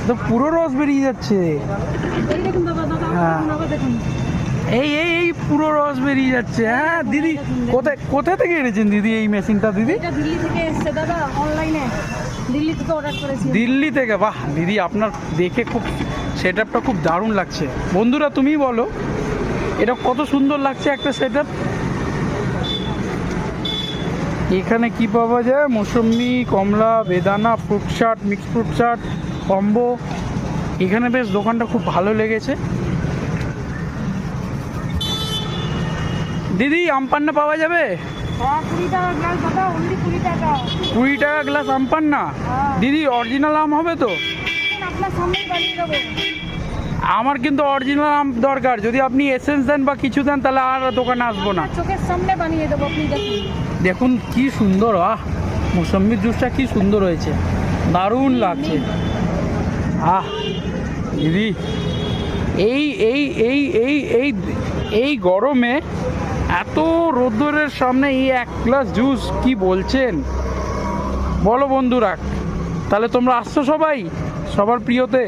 তো পুরো রস বেরিয়ে যাচ্ছে। হ্যাঁ এই এই এই পুরো রস বেরিয়ে যাচ্ছে। হ্যাঁ দিদি, কোথা থেকে এনেছেন দিদি এই মেশিনটা দিদি? দিল্লি থেকে এসছে দাদা, অনলাইনে দিল্লি থেকে অর্ডার করেছি। দিল্লি থেকে? বাহ দিদি, আপনার দেখে খুব সেট আপটা খুব দারুণ লাগছে। বন্ধুরা তুমি বলো এটা কত সুন্দর লাগছে একটা সেট আপ। এখানে কি পাওয়া যায়? মৌসুম্বি, কমলা, বেদানা, fruit chaat, mix fruit chaat, combo. এখানে বেশ দোকানটা খুব ভালো লেগেছে। দিদি আম পান্না পাওয়া যাবে? 20 টাকা গ্লাস দাদা, অনলি 20 টাকা। 20 টাকা গ্লাস আম পান্না? দিদি অরিজিনাল আম হবে তো? আপনার সামনেই বানিয়ে দেবো। আমার কিন্তু অরিজিনাল আম দরকার। যদি আপনি এসেন্স দেন বা কিছু দেন তাহলে আর দোকানে আসবো না। চোখের সামনে বানিয়ে দেবো, আপনি দেখুন। দেখুন কি সুন্দর, আহ মৌসুম্বির জুসটা কি সুন্দর হয়েছে, দারুণ লাগছে। আহ দিদি এই এই এই এই এই এই গরমে এত রোদ্দুরের সামনে এই 1 গ্লাস জুস কি বলছেন বলো বন্ধুরা? তাহলে তোমরা আসছো সবাই সবার প্রিয়তে?